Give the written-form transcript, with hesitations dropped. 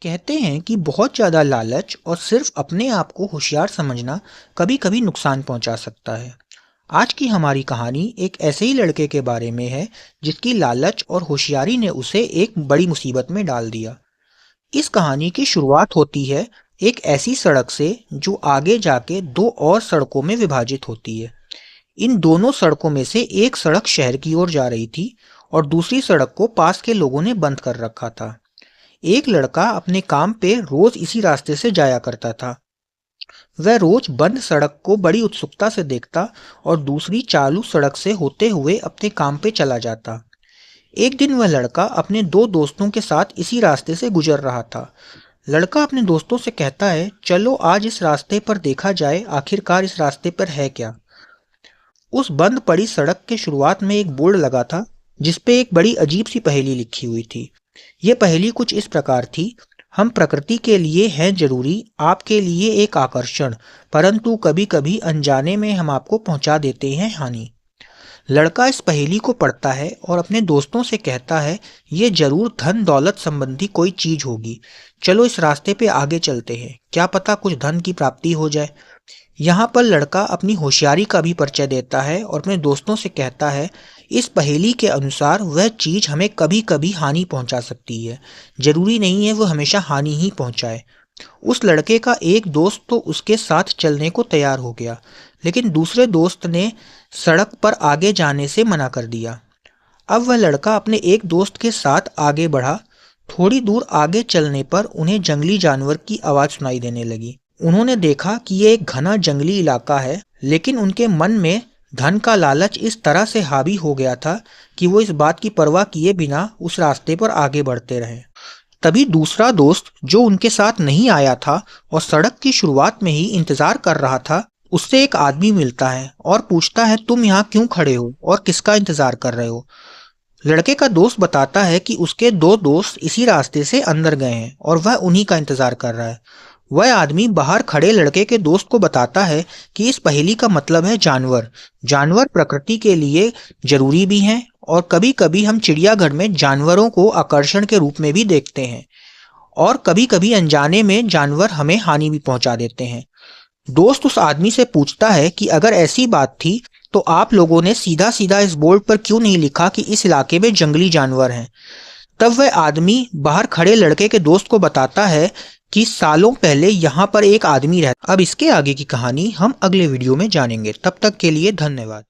कहते हैं कि बहुत ज़्यादा लालच और सिर्फ अपने आप को होशियार समझना कभी कभी नुकसान पहुंचा सकता है। आज की हमारी कहानी एक ऐसे ही लड़के के बारे में है जिसकी लालच और होशियारी ने उसे एक बड़ी मुसीबत में डाल दिया। इस कहानी की शुरुआत होती है एक ऐसी सड़क से जो आगे जाके दो और सड़कों में विभाजित होती है। इन दोनों सड़कों में से एक सड़क शहर की ओर जा रही थी और दूसरी सड़क को पास के लोगों ने बंद कर रखा था। एक लड़का अपने काम पे रोज इसी रास्ते से जाया करता था। वह रोज बंद सड़क को बड़ी उत्सुकता से देखता और दूसरी चालू सड़क से होते हुए अपने काम पे चला जाता। एक दिन वह लड़का अपने दो दोस्तों के साथ इसी रास्ते से गुजर रहा था। लड़का अपने दोस्तों से कहता है, चलो आज इस रास्ते पर देखा जाए आखिरकार इस रास्ते पर है क्या। उस बंद पड़ी सड़क के शुरुआत में एक बोर्ड लगा था जिसपे एक बड़ी अजीब सी पहेली लिखी हुई थी। ये पहेली कुछ इस प्रकार थी, हम प्रकृति के लिए हैं जरूरी, आपके लिए एक आकर्षण, परंतु कभी कभी अनजाने में हम आपको पहुंचा देते हैं हानि। लड़का इस पहेली को पढ़ता है और अपने दोस्तों से कहता है, ये जरूर धन दौलत संबंधी कोई चीज होगी, चलो इस रास्ते पे आगे चलते हैं, क्या पता कुछ धन की प्राप्ति हो जाए। यहाँ पर लड़का अपनी होशियारी का भी परिचय देता है और अपने दोस्तों से कहता है, इस पहेली के अनुसार वह चीज हमें कभी कभी हानि पहुंचा सकती है, जरूरी नहीं है वो हमेशा हानि ही पहुंचाए। उस लड़के का एक दोस्त तो उसके साथ चलने को तैयार हो गया, लेकिन दूसरे दोस्त ने सड़क पर आगे जाने से मना कर दिया। अब वह लड़का अपने एक दोस्त के साथ आगे बढ़ा। थोड़ी दूर आगे चलने पर उन्हें जंगली जानवर की आवाज सुनाई देने लगी। उन्होंने देखा कि यह एक घना जंगली इलाका है, लेकिन उनके मन में धन का लालच इस तरह से हावी हो गया था कि वो इस बात की परवाह किए बिना उस रास्ते पर आगे बढ़ते रहे। तभी दूसरा दोस्त जो उनके साथ नहीं आया था और सड़क की शुरुआत में ही इंतजार कर रहा था, उससे एक आदमी मिलता है और पूछता है, तुम यहाँ क्यों खड़े हो और किसका इंतजार कर रहे हो। लड़के का दोस्त बताता है कि उसके दो दोस्त इसी रास्ते से अंदर गए हैं और वह उन्हीं का इंतजार कर रहा है। वह आदमी बाहर खड़े लड़के के दोस्त को बताता है कि इस पहेली का मतलब है जानवर। जानवर प्रकृति के लिए जरूरी भी हैं और कभी कभी हम चिड़ियाघर में जानवरों को आकर्षण के रूप में भी देखते हैं और कभी कभी अनजाने में जानवर हमें हानि भी पहुंचा देते हैं। दोस्त उस आदमी से पूछता है कि अगर ऐसी बात थी तो आप लोगों ने सीधा सीधा इस बोर्ड पर क्यों नहीं लिखा कि इस इलाके में जंगली जानवर हैं। तब वह आदमी बाहर खड़े लड़के के दोस्त को बताता है कि सालों पहले यहाँ पर एक आदमी रहता। अब इसके आगे की कहानी हम अगले वीडियो में जानेंगे। तब तक के लिए धन्यवाद।